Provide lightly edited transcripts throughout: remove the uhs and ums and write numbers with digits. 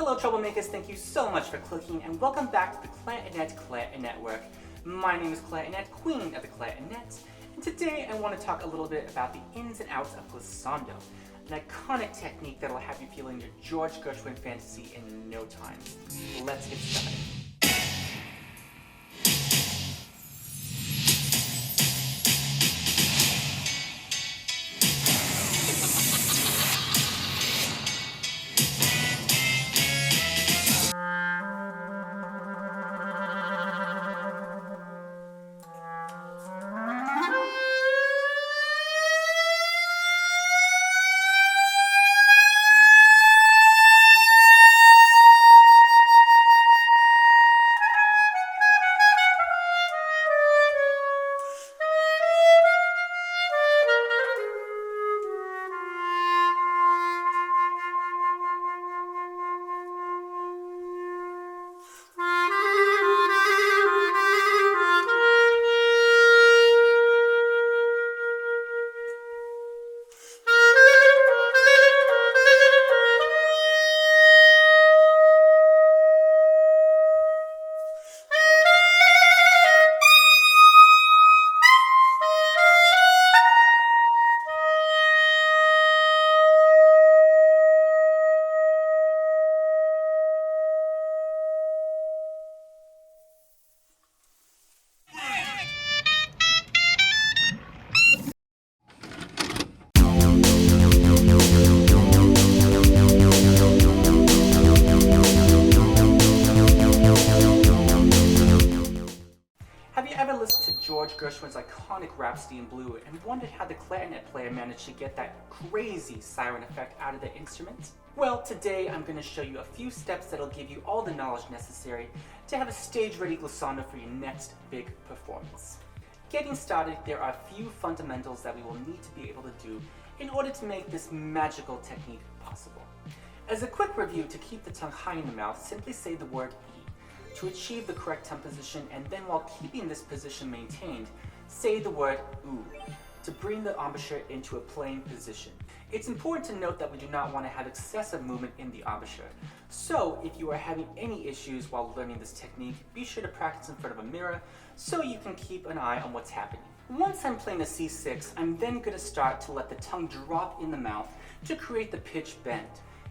Hello Treble Makers, thank you so much for clicking and welcome back to the Clarinet Network. My name is Annette, Queen of the Clarinet, and today I want to talk a little bit about the ins and outs of Glissando, an iconic technique that will have you feeling your George Gershwin fantasy in no time. Let's get started. Have you ever listened to George Gershwin's iconic Rhapsody in Blue and wondered how the clarinet player managed to get that crazy siren effect out of the instrument? Well, today I'm going to show you a few steps that'll give you all the knowledge necessary to have a stage-ready glissando for your next big performance. Getting started, there are a few fundamentals that we will need to be able to do in order to make this magical technique possible. As a quick review, to keep the tongue high in the mouth, simply say the word E. To achieve the correct tongue position, and then while keeping this position maintained, say the word oo to bring the embouchure into a playing position. It's important to note that we do not want to have excessive movement in the embouchure. So if you are having any issues while learning this technique, be sure to practice in front of a mirror so you can keep an eye on what's happening. Once I'm playing a C6, I'm then going to start to let the tongue drop in the mouth to create the pitch bend.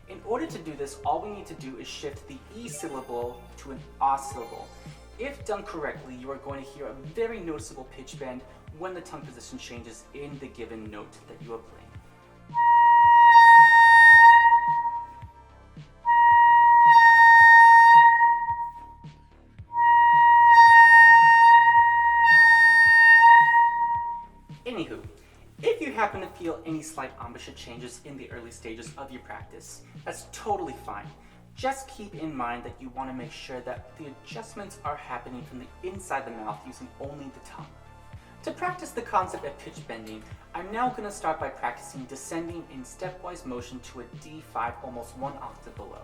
In order to do this, all we need to do is shift the E syllable to an A syllable. If done correctly, you are going to hear a very noticeable pitch bend when the tongue position changes in the given note that you are playing. Anywho, if you happen to feel any slight embouchure changes in the early stages of your practice, that's totally fine. Just keep in mind that you want to make sure that the adjustments are happening from the inside the mouth using only the tongue. To practice the concept of pitch bending, I'm now going to start by practicing descending in stepwise motion to a D5 almost one octave below.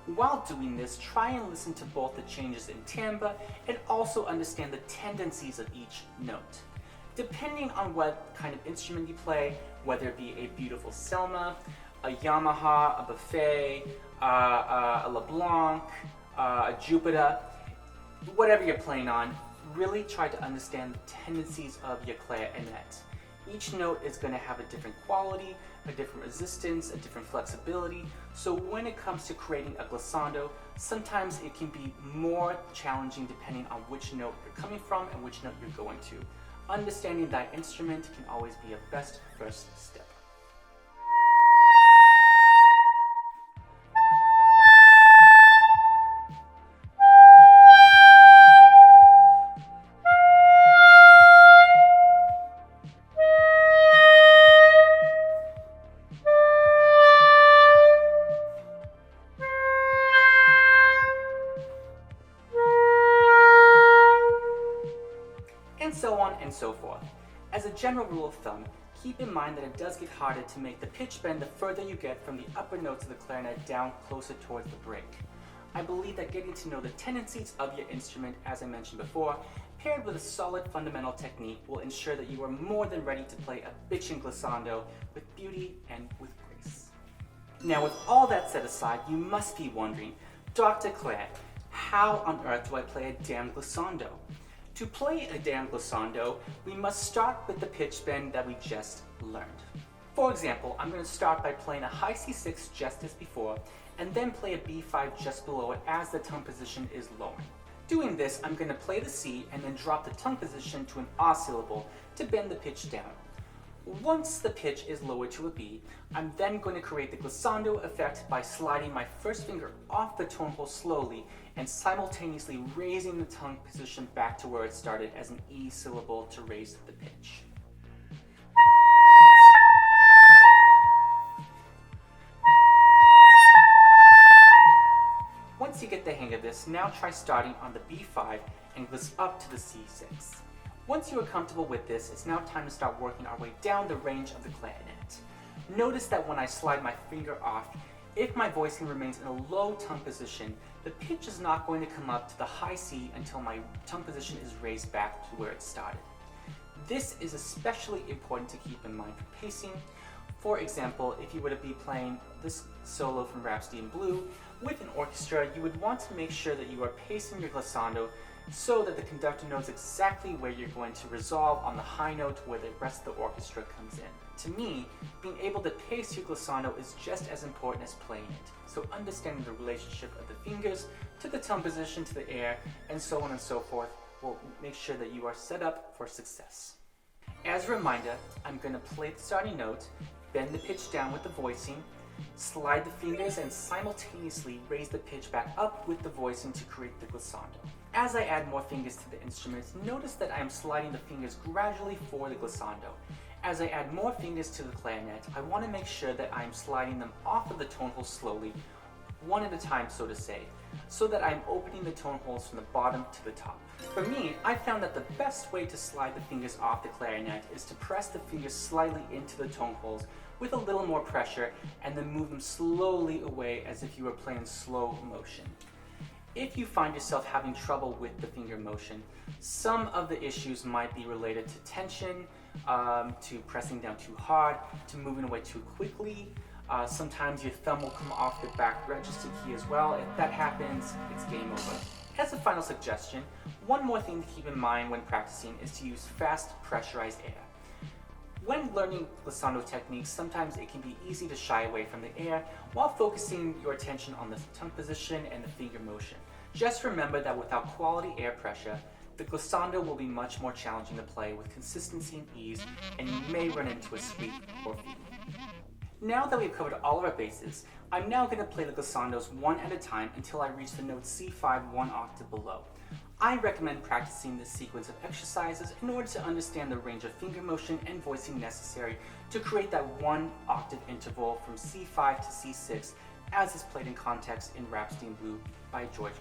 While doing this, try and listen to both the changes in timbre and also understand the tendencies of each note. Depending on what kind of instrument you play, whether it be a beautiful Selma, a Yamaha, a Buffet, a LeBlanc, a Jupiter, whatever you're playing on, really try to understand the tendencies of your clarinet. Each note is going to have a different quality, a different resistance, a different flexibility, so when it comes to creating a glissando, sometimes it can be more challenging depending on which note you're coming from and which note you're going to. Understanding that instrument can always be a best first step. And so on and so forth. As a general rule of thumb, keep in mind that it does get harder to make the pitch bend the further you get from the upper notes of the clarinet down closer towards the break. I believe that getting to know the tendencies of your instrument, as I mentioned before, paired with a solid fundamental technique will ensure that you are more than ready to play a bitchin' glissando with beauty and with grace. Now with all that set aside, you must be wondering, Dr. Claire, how on earth do I play a damn glissando? To play a damn glissando, we must start with the pitch bend that we just learned. For example, I'm going to start by playing a high C6 just as before, and then play a B5 just below it as the tongue position is lowering. Doing this, I'm going to play the C and then drop the tongue position to an A syllable to bend the pitch down. Once the pitch is lowered to a B, I'm then going to create the glissando effect by sliding my first finger off the tone hole slowly and simultaneously raising the tongue position back to where it started as an E syllable to raise the pitch. Once you get the hang of this, now try starting on the B5 and gliss up to the C6. Once you are comfortable with this, it's now time to start working our way down the range of the clarinet. Notice that when I slide my finger off, if my voicing remains in a low tongue position, the pitch is not going to come up to the high C until my tongue position is raised back to where it started. This is especially important to keep in mind for pacing. For example, if you were to be playing this solo from Rhapsody in Blue with an orchestra, you would want to make sure that you are pacing your glissando so that the conductor knows exactly where you're going to resolve on the high note where the rest of the orchestra comes in. To me, being able to pace your glissando is just as important as playing it, so understanding the relationship of the fingers to the tongue position to the air, and so on and so forth, will make sure that you are set up for success. As a reminder, I'm going to play the starting note, bend the pitch down with the voicing, slide the fingers and simultaneously raise the pitch back up with the voicing to create the glissando. As I add more fingers to the instrument, notice that I am sliding the fingers gradually for the glissando. As I add more fingers to the clarinet, I want to make sure that I am sliding them off of the tone hole slowly, one at a time so to say, so that I'm opening the tone holes from the bottom to the top. For me, I found that the best way to slide the fingers off the clarinet is to press the fingers slightly into the tone holes with a little more pressure and then move them slowly away as if you were playing slow motion. If you find yourself having trouble with the finger motion, some of the issues might be related to tension, to pressing down too hard, to moving away too quickly. Sometimes your thumb will come off the back register key as well. If that happens, it's game over. As a final suggestion, one more thing to keep in mind when practicing is to use fast pressurized air. When learning glissando techniques, sometimes it can be easy to shy away from the air while focusing your attention on the tongue position and the finger motion. Just remember that without quality air pressure, the glissando will be much more challenging to play with consistency and ease, and you may run into a squeak or feed. Now that we've covered all of our bases, I'm now going to play the glissandos one at a time until I reach the note C5 one octave below. I recommend practicing this sequence of exercises in order to understand the range of finger motion and voicing necessary to create that one octave interval from C5 to C6 as is played in context in Rhapsody in Blue by Gershwin.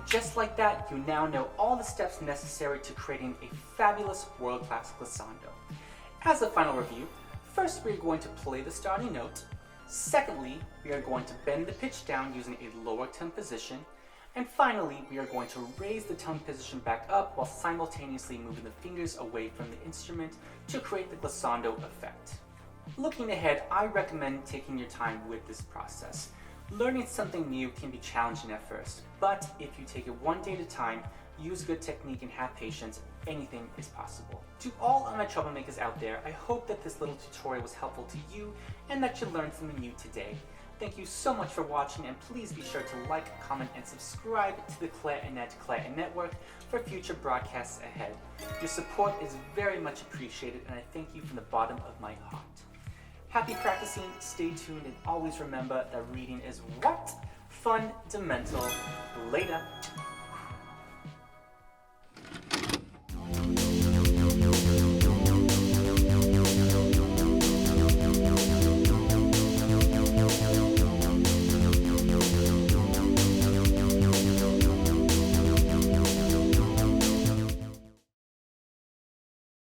Just like that, you now know all the steps necessary to creating a fabulous world-class glissando. As a final review, first we are going to play the starting note. Secondly, we are going to bend the pitch down using a lower tongue position. And finally, we are going to raise the tongue position back up while simultaneously moving the fingers away from the instrument to create the glissando effect. Looking ahead, I recommend taking your time with this process. Learning something new can be challenging at first, but if you take it one day at a time, use good technique and have patience, anything is possible. To all of my Treble Makers out there, I hope that this little tutorial was helpful to you and that you learned something new today. Thank you so much for watching, and please be sure to like, comment, and subscribe to the Clarinet Network for future broadcasts ahead. Your support is very much appreciated, and I thank you from the bottom of my heart. Happy practicing, stay tuned, and always remember that reading is what? Fundamental. Later.